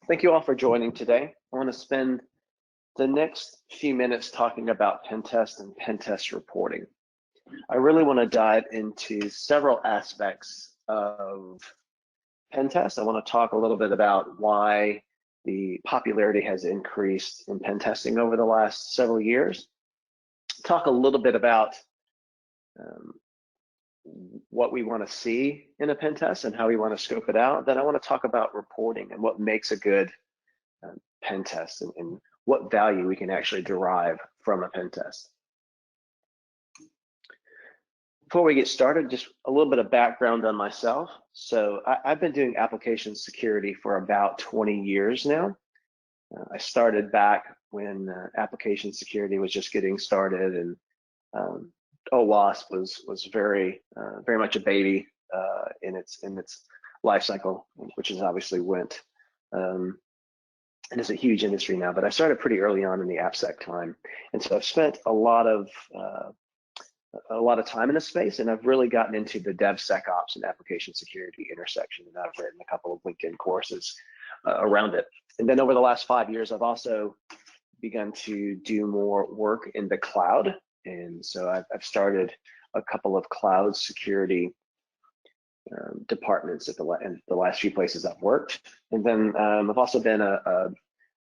Thank you all for joining today. I want to spend the next few minutes talking about pen test and pen test reporting. I really want to dive into several aspects of pen test. I want to talk a little bit about why the popularity has increased in pen testing over the last several years. Talk a little bit about what we want to see in a pen test and how we want to scope it out. Then I want to talk about reporting and what makes a good pen test and what value we can actually derive from a pen test. Before we get started, just a little bit of background on myself. So I've been doing application security for about 20 years now. I started back when application security was just getting started, and OWASP was very much a baby in its life cycle, which is obviously went and it's a huge industry now. But I started pretty early on in the AppSec time, and so I've spent a lot of time in this space, and I've really gotten into the DevSecOps and application security intersection, and I've written a couple of LinkedIn courses around it. And then over the last 5 years, I've also begun to do more work in the cloud. And so I've started a couple of cloud security departments at the last few places I've worked. And then I've also been a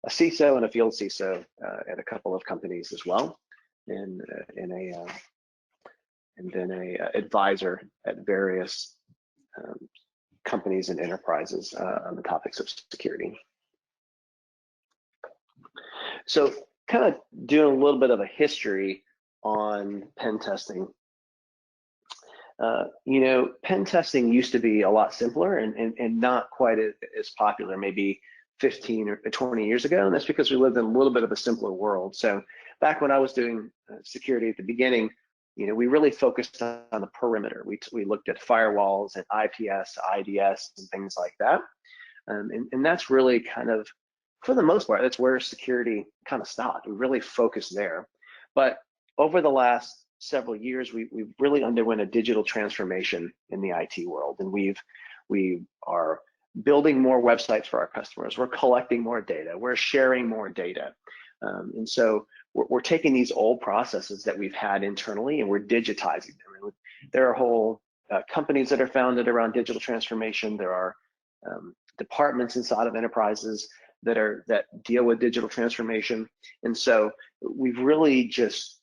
CISO and a field CISO at a couple of companies as well, and then a advisor at various companies and enterprises on the topics of security. So kind of doing a little bit of a history on pen testing. Pen testing used to be a lot simpler and not quite as popular maybe 15 or 20 years ago, and that's because we lived in a little bit of a simpler world. So back when I was doing security at the beginning, we really focused on the perimeter. We looked at firewalls and IPS, IDS, and things like that. And that's really kind of, for the most part, that's where security kind of stopped. We really focused there. But over the last several years, we've really underwent a digital transformation in the IT world. And we are building more websites for our customers. We're collecting more data. We're sharing more data. And so we're taking these old processes that we've had internally and we're digitizing them. And there are whole companies that are founded around digital transformation. There are departments inside of enterprises that deal with digital transformation. And so we've really just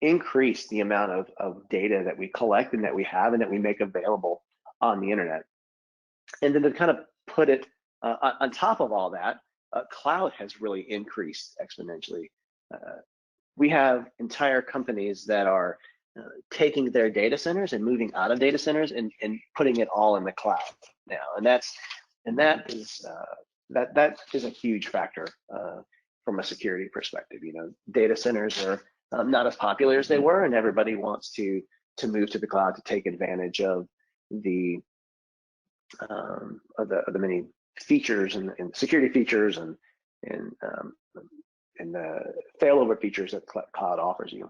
increased the amount of data that we collect and that we have and that we make available on the internet. And then to kind of put it on top of all that, cloud has really increased exponentially. We have entire companies that are taking their data centers and moving out of data centers and putting it all in the cloud now, and that is a huge factor from a security perspective. Data centers are not as popular as they were, and everybody wants to move to the cloud to take advantage of the many features and security features and the failover features that cloud offers you.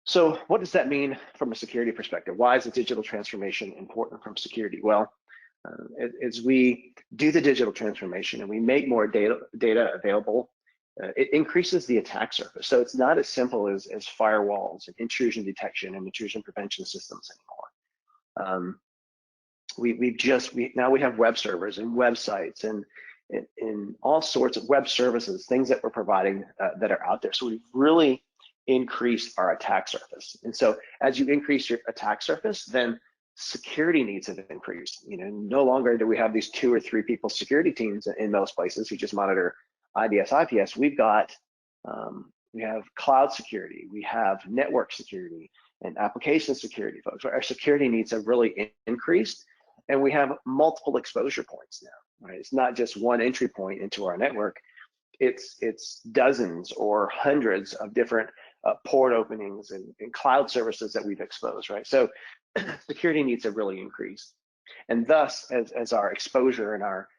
So what does that mean from a security perspective? Why is the digital transformation important from security? Well, as we do the digital transformation and we make more data available, it increases the attack surface. So it's not as simple as firewalls and intrusion detection and intrusion prevention systems anymore. Now we have web servers and websites and all sorts of web services, things that we're providing that are out there. So we've really increased our attack surface. And so as you increase your attack surface, then security needs have increased. No longer do we have these 2 or 3 people security teams in most places who just monitor IDS, IPS. We have cloud security, we have network security and application security folks. Our security needs have really increased, and we have multiple exposure points now, right? It's not just one entry point into our network. It's dozens or hundreds of different port openings and cloud services that we've exposed, right? So security needs have really increased. And thus, as our exposure and our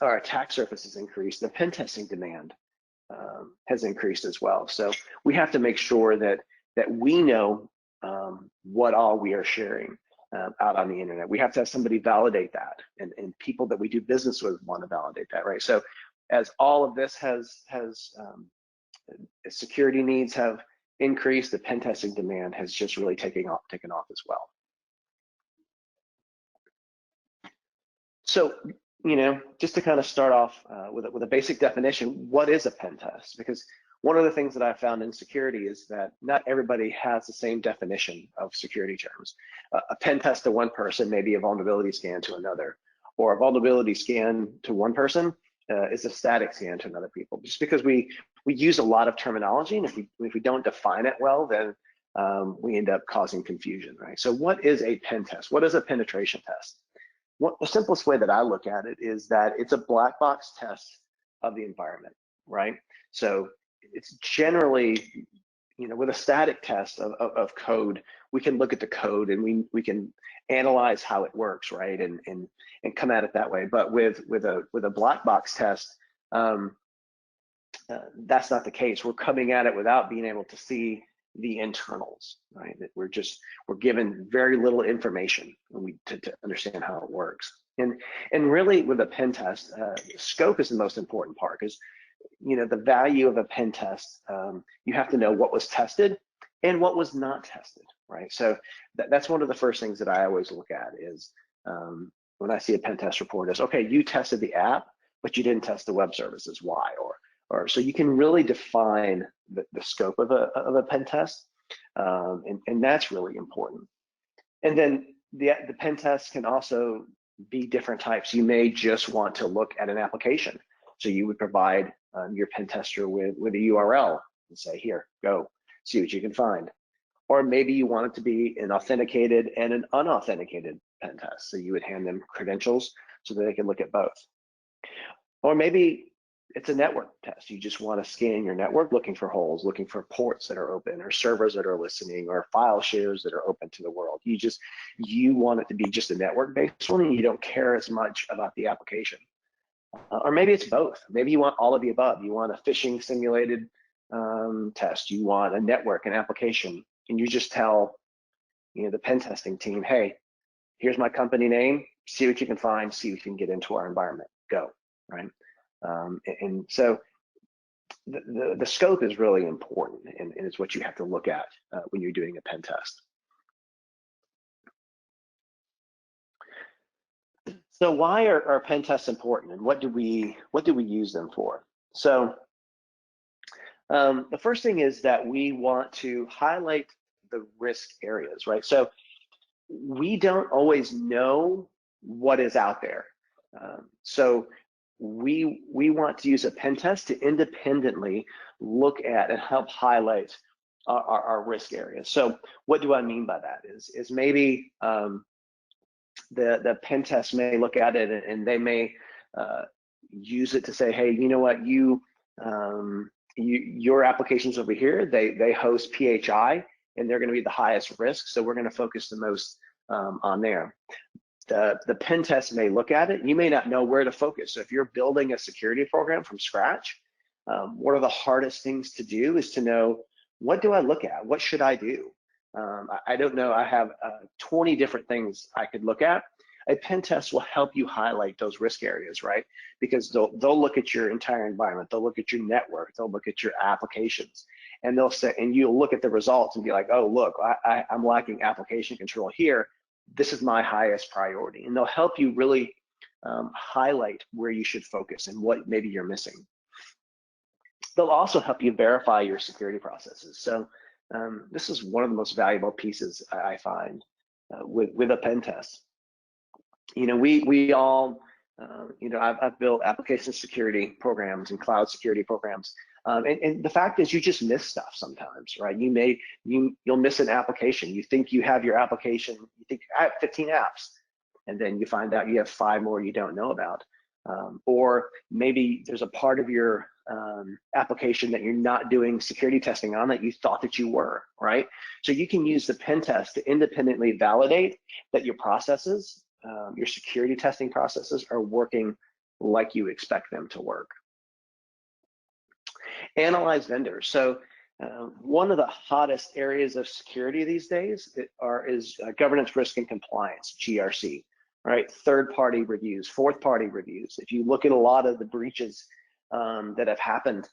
attack surfaces increase, the pen testing demand has increased as well. So we have to make sure that we know what all we are sharing, out on the internet. We have to have somebody validate that, and people that we do business with want to validate that, right? So as all of this has security needs have increased, the pen testing demand has just really taken off as well. So, just to kind of start off with a basic definition, what is a pen test? Because one of the things that I found in security is that not everybody has the same definition of security terms. A pen test to one person may be a vulnerability scan to another, or a vulnerability scan to one person is a static scan to another people. Just because we use a lot of terminology, and if we don't define it well, then we end up causing confusion, right? So what is a pen test? What is a penetration test? The simplest way that I look at it is that it's a black box test of the environment, right? So it's generally, with a static test of code, we can look at the code and we can analyze how it works, right? And come at it that way. But with a black box test, that's not the case. We're coming at it without being able to see the internals, right? That we're given very little information to understand how it works. And really with a pen test, scope is the most important part, because the value of a pen test, you have to know what was tested and what was not tested, right? So that's one of the first things that I always look at is when I see a pen test report is, okay, you tested the app, but you didn't test the web services. Why? Or so you can really define the scope of a pen test, and that's really important. And then the pen test can also be different types. You may just want to look at an application. So you would provide your pen tester with a URL and say, here, go, see what you can find. Or maybe you want it to be an authenticated and an unauthenticated pen test. So you would hand them credentials so that they can look at both. Or maybe it's a network test. You just want to scan your network looking for holes, looking for ports that are open, or servers that are listening, or file shares that are open to the world. You want it to be just a network-based one, and you don't care as much about the application. Or maybe it's both. Maybe you want all of the above. You want a phishing simulated test. You want a network, an application, and you just tell the pen testing team, hey, here's my company name. See what you can find. See if you can get into our environment. Go, right? And so the scope is really important, and it's what you have to look at when you're doing a pen test. So why are pen tests important, and what do we use them for? So the first thing is that we want to highlight the risk areas, right? So we don't always know what is out there. So we want to use a pen test to independently look at and help highlight our risk areas. So what do I mean by that is maybe the pen test may look at it and they may use it to say, hey, you know what, your applications over here, they host PHI and they're going to be the highest risk, so we're going to focus the most on there. The pen test may look at it. You may not know where to focus. So if you're building a security program from scratch, one of the hardest things to do is to know, what do I look at? What should I do? I don't know. I have 20 different things I could look at. A pen test will help you highlight those risk areas, right? Because they'll look at your entire environment. They'll look at your network. They'll look at your applications, and they'll say, and you'll look at the results and be like, oh, look, I'm lacking application control here. This is my highest priority. And they'll help you really highlight where you should focus and what maybe you're missing. They'll also help you verify your security processes. So this is one of the most valuable pieces I find with a pen test. We all, I've built application security programs and cloud security programs. And the fact is, you just miss stuff sometimes, right? You'll miss an application. You think you have your application, you think I have 15 apps, and then you find out you have 5 more you don't know about. Or maybe there's a part of your application that you're not doing security testing on that you thought that you were, right? So you can use the pen test to independently validate that your processes, your security testing processes are working like you expect them to work. Analyze vendors. So One of the hottest areas of security these days is governance, risk, and compliance, GRC, right? Third-party reviews, fourth-party reviews. If you look at a lot of the breaches that have happened,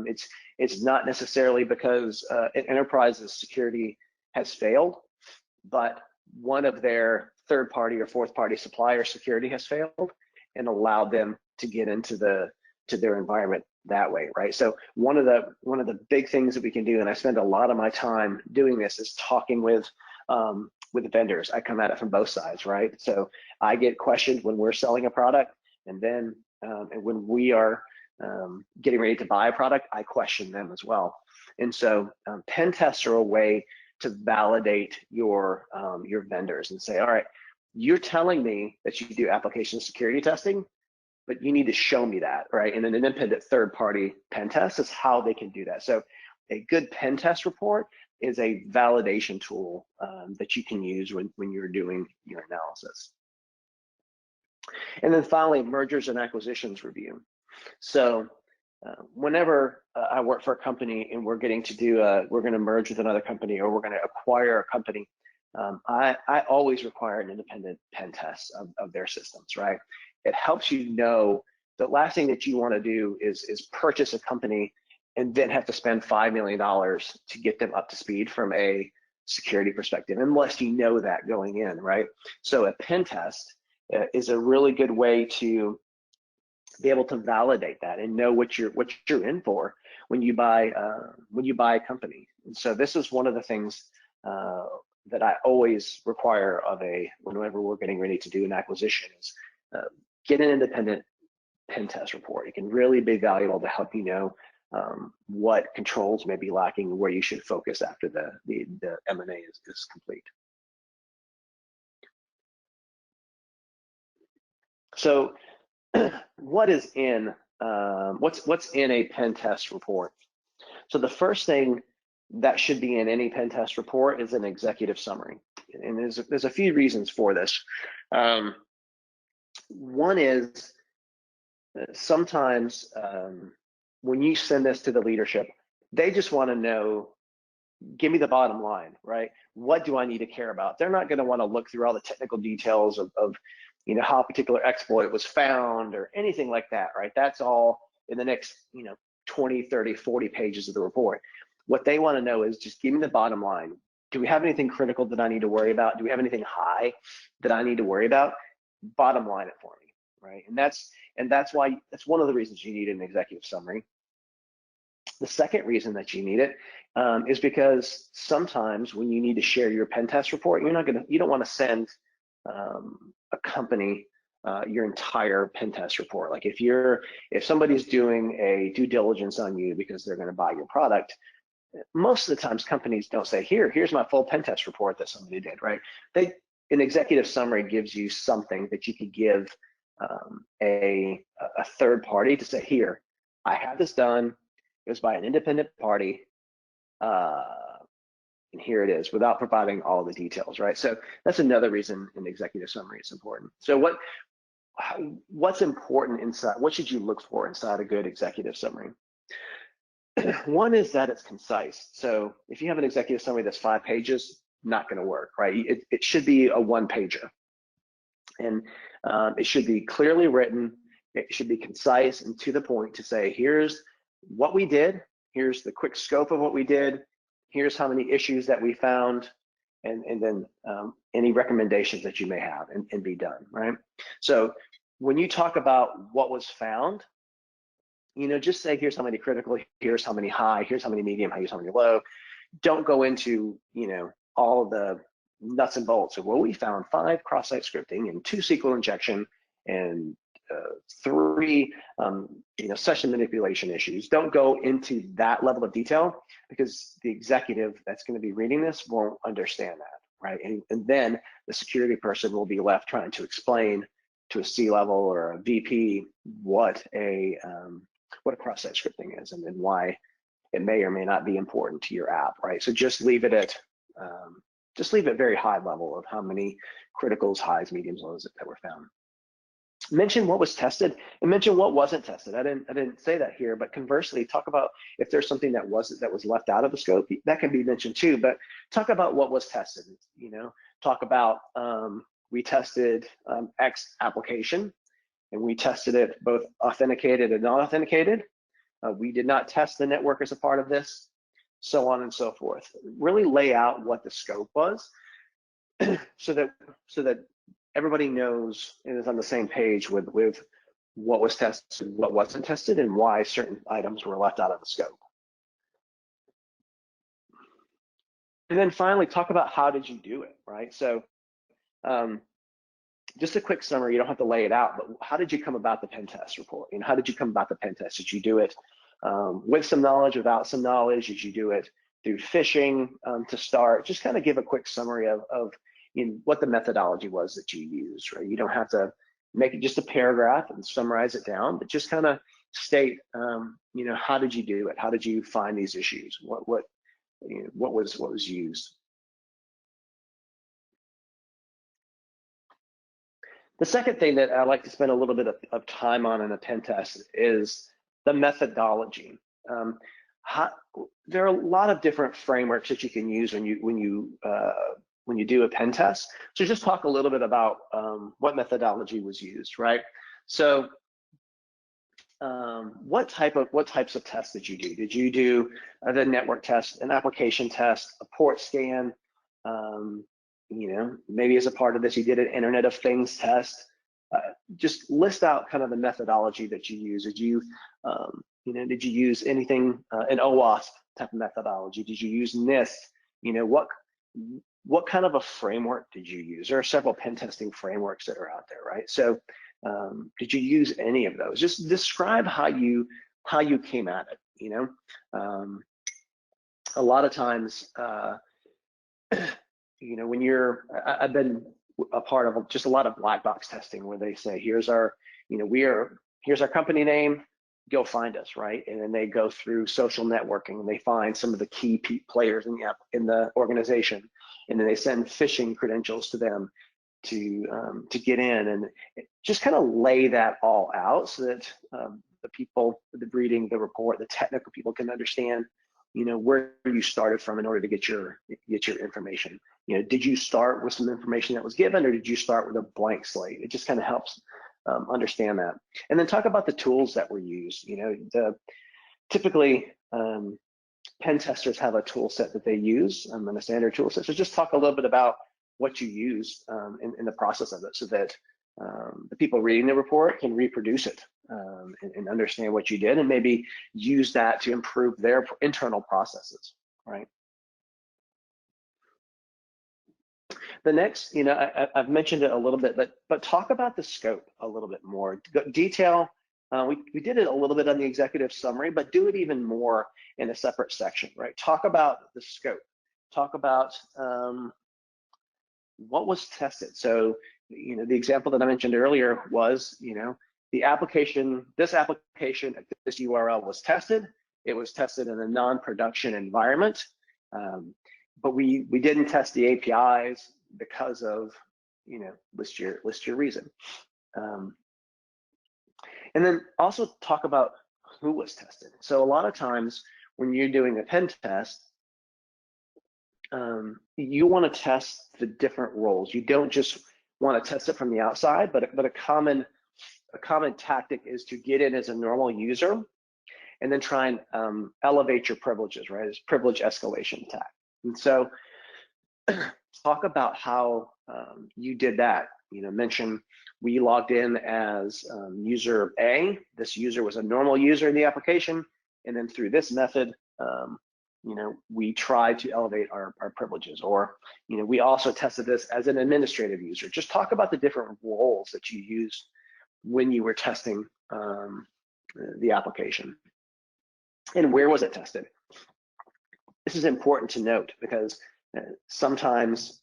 it's not necessarily because an enterprise's security has failed, but one of their third-party or fourth-party supplier security has failed and allowed them to get into their environment that way, right? So one of the big things that we can do, and I spend a lot of my time doing this, is talking with the vendors. I come at it from both sides, right? So I get questioned when we're selling a product, and then and when we are getting ready to buy a product, I question them as well. And so pen tests are a way to validate your vendors and say, all right, you're telling me that you do application security testing, but you need to show me that, right? And an independent third-party pen test is how they can do that. So a good pen test report is a validation tool that you can use when you're doing your analysis. And then finally, mergers and acquisitions review. So whenever I work for a company and we're getting to do we're going to merge with another company or we're going to acquire a company, I always require an independent pen test of their systems, right? It helps you know the last thing that you want to do is purchase a company and then have to spend $5 million to get them up to speed from a security perspective, unless you know that going in, right? So a pen test is a really good way to be able to validate that and know what you're in for when you buy a company. And so this is one of the things that I always require whenever we're getting ready to do an acquisition is get an independent pen test report. It can really be valuable to help you know what controls may be lacking and where you should focus after the M&A is complete. So what's in a pen test report? So the first thing that should be in any pen test report is an executive summary, and there's a few reasons for this. One is sometimes when you send this to the leadership, they just want to know, give me the bottom line, right? What do I need to care about? They're not going to want to look through all the technical details of how a particular exploit was found or anything like that, right? That's all in the next 20, 30, 40 pages of the report. What they want to know is just give me the bottom line. Do we have anything critical that I need to worry about? Do we have anything high that I need to worry about? Bottom line it for me, right? And that's one of the reasons you need an executive summary. The second reason that you need it is because sometimes when you need to share your pen test report, you don't want to send a company your entire pen test report. Like if somebody's doing a due diligence on you because they're going to buy your product, most of the times companies don't say, here's my full pen test report that somebody did, right? An executive summary gives you something that you could give a third party to say, here, I have this done. It was by an independent party, and here it is, without providing all the details, right? So that's another reason an executive summary is important. So what's important inside? What should you look for inside a good executive summary? One is that it's concise. So if you have an executive summary that's 5 pages, not going to work, right? It should be a 1-pager, and it should be clearly written. It should be concise and to the point to say, here's what we did, here's the quick scope of what we did, here's how many issues that we found, and then any recommendations that you may have, and be done, right? So when you talk about what was found, just say, here's how many critical, here's how many high, here's how many medium, here's how many low. Don't go into, all the nuts and bolts of, well, we found 5 cross-site scripting and 2 SQL injection and 3 session manipulation issues. Don't go into that level of detail, because the executive that's going to be reading this won't understand that, right? And then the security person will be left trying to explain to a C-level or a VP what a cross-site scripting is, and then why it may or may not be important to your app, right? So just leave it at very high level of how many criticals, highs, mediums, lows that were found. mention what was tested and mention what wasn't tested. I didn't say that here, but conversely, talk about if there's something that was left out of the scope, that can be mentioned too. But talk about what was tested. Talk about we tested X application, and we tested it both authenticated and non-authenticated. We did not test the network as a part of this, so on and so forth. Really lay out what the scope was, so that everybody knows and is on the same page with what was tested, what wasn't tested, and why certain items were left out of the scope. And then finally, talk about how did you do it, right? So just a quick summary, you don't have to lay it out, but how did you come about the pen test report? How did you come about the pen test? Did you do it with some knowledge, without some knowledge? Did you do it through phishing to start? Just kind of give a quick summary of what the methodology was that you used, right? You don't have to make it just a paragraph and summarize it down, but just kind of state, how did you do it? How did you find these issues? What was used? The second thing that I like to spend a little bit of time on in a pen test is the methodology. There are a lot of different frameworks that you can use when you do a pen test. So just talk a little bit about what methodology was used, right? So what types of tests did you do? Did you do the network test, an application test, a port scan? Maybe as a part of this, you did an Internet of Things test. Just list out kind of the methodology that you use. Did you use anything, an OWASP type of methodology? Did you use NIST? What kind of a framework did you use? There are several pen testing frameworks that are out there, right? So did you use any of those? Just describe how you came at it. A lot of times, when I've been a part of just a lot of black box testing where they say, here's our company name, go find us, right? And then they go through social networking and they find some of the key players in the organization, and then they send phishing credentials to them to get in, and just kind of lay that all out so that the people reading the report, the technical people, can understand where you started from in order to get your information. Did you start with some information that was given, or did you start with a blank slate? It just kind of helps understand that. And then talk about the tools that were used. Typically pen testers have a tool set that they use, and a standard tool set. So just talk a little bit about what you used in the process of it, so that the people reading the report can reproduce it and understand what you did, and maybe use that to improve their internal processes, right? The next, I've mentioned it a little bit, but talk about the scope a little bit more. Detail, we did it a little bit on the executive summary, but do it even more in a separate section, right? Talk about the scope. Talk about what was tested. So, the example that I mentioned earlier was, this application at this URL was tested. It was tested in a non-production environment, but we didn't test the APIs because of, list your reason. And then also talk about who was tested. So a lot of times when you're doing a pen test, you want to test the different roles. You don't just want to test it from the outside, but a common tactic is to get in as a normal user and then try and elevate your privileges, right? It's privilege escalation attack. And so talk about how you did that. Mention we logged in as user A. This user was a normal user in the application, and then through this method, we tried to elevate our privileges. Or, we also tested this as an administrative user. Just talk about the different roles that you used when you were testing the application. And where was it tested? This is important to note because sometimes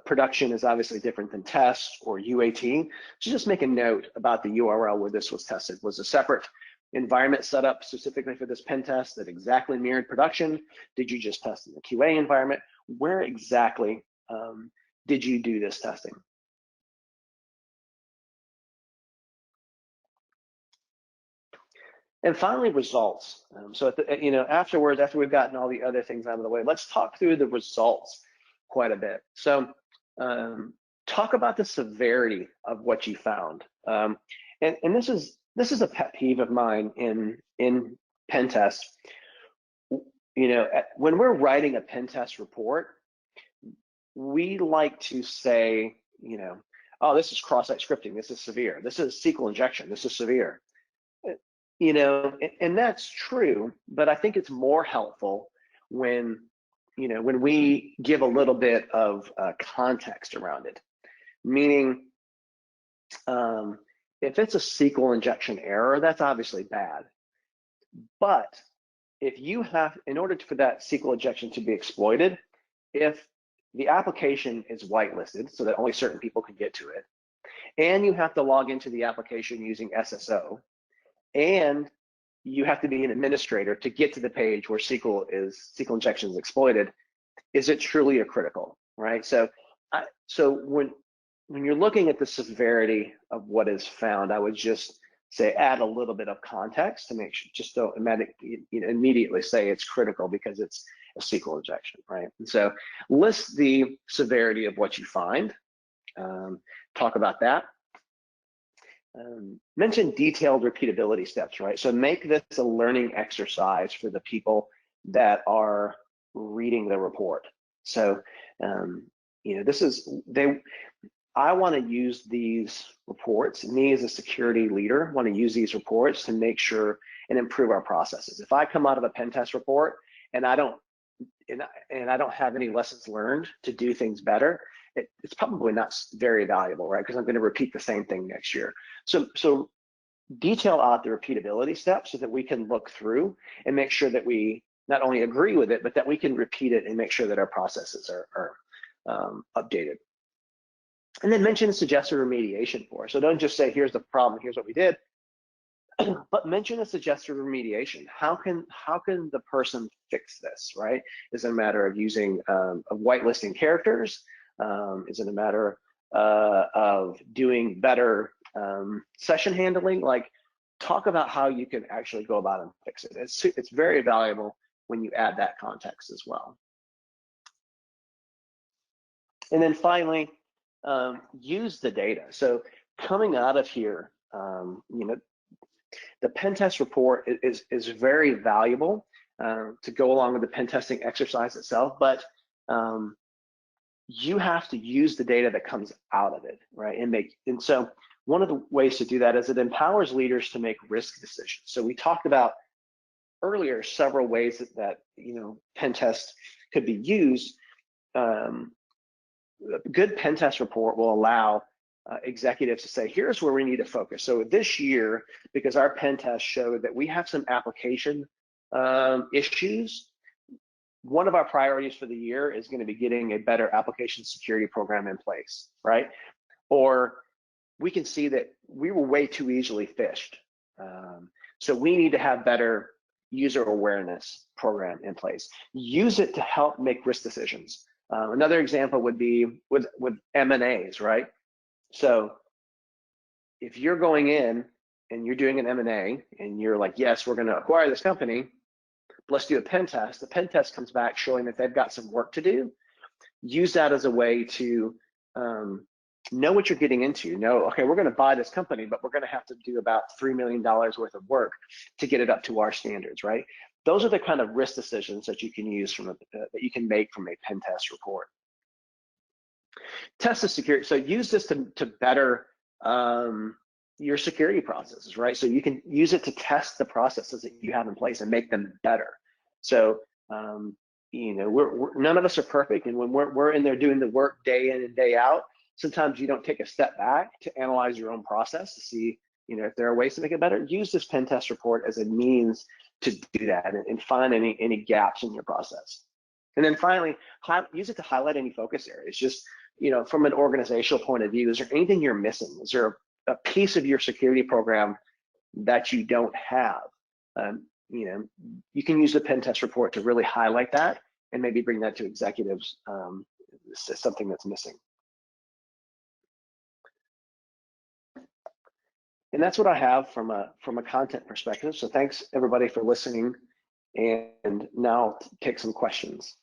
production is obviously different than test or UAT. So just make a note about the URL where this was tested. Was a separate environment set up specifically for this pen test that exactly mirrored production? Did you just test in the QA environment? Where exactly did you do this testing? And finally, results. So at the, afterwards, after we've gotten all the other things out of the way, let's talk through the results quite a bit. So talk about the severity of what you found. And this is a pet peeve of mine in pen tests. When we're writing a pen test report, we like to say, oh, this is cross-site scripting, this is severe. This is SQL injection, this is severe. And that's true, but I think it's more helpful when we give a little bit of context around it. Meaning, if it's a SQL injection error, that's obviously bad. But if you have, in order for that SQL injection to be exploited, if the application is whitelisted so that only certain people can get to it, and you have to log into the application using SSO, and you have to be an administrator to get to the page where SQL injection is exploited, is it truly a critical, right? So when you're looking at the severity of what is found, I would just say add a little bit of context to make sure, just don't immediately say it's critical because it's a SQL injection, right? And so list the severity of what you find, talk about that. Mention detailed repeatability steps, right? So make this a learning exercise for the people that are reading the report. So, I want to use these reports. Me as a security leader want to use these reports to make sure and improve our processes. If I come out of a pen test report and I don't have any lessons learned to do things better, it's probably not very valuable, right? Because I'm going to repeat the same thing next year. So detail out the repeatability steps so that we can look through and make sure that we not only agree with it, but that we can repeat it and make sure that our processes are updated. And then mention suggested remediation for us. So don't just say, here's the problem, here's what we did, but mention a suggested remediation. How can the person fix this, right? Is it a matter of using of whitelisting characters? Is it a matter of doing better session handling? Like, talk about how you can actually go about and fix it. It's very valuable when you add that context as well. And then finally, use the data. So coming out of here, the pen test report is very valuable to go along with the pen testing exercise itself, but you have to use the data that comes out of it, right? And so one of the ways to do that is it empowers leaders to make risk decisions. So we talked about earlier several ways that pen tests could be used. A good pen test report will allow executives to say, here's where we need to focus. So this year, because our pen test showed that we have some application issues, one of our priorities for the year is going to be getting a better application security program in place, right? Or we can see that we were way too easily phished. So we need to have better user awareness program in place. Use it to help make risk decisions. Another example would be with M&As, right? So if you're going in and you're doing an M&A and you're like, yes, we're going to acquire this company, let's do a pen test. The pen test comes back showing that they've got some work to do. Use that as a way to know what you're getting into. Know, okay, we're going to buy this company, but we're going to have to do about $3 million worth of work to get it up to our standards, right? Those are the kind of risk decisions that you can use that you can make from a pen test report. Test the security. So use this to better your security processes, right? So you can use it to test the processes that you have in place and make them better. So none of us are perfect, and when we're in there doing the work day in and day out, sometimes you don't take a step back to analyze your own process to see if there are ways to make it better. Use this pen test report as a means to do that and find any gaps in your process. And then finally, use it to highlight any focus areas. Just from an organizational point of view, is there anything you're missing? Is there a piece of your security program that you don't have? You can use the pen test report to really highlight that and maybe bring that to executives as something that's missing. And that's what I have from a content perspective. So thanks everybody for listening, and now take some questions.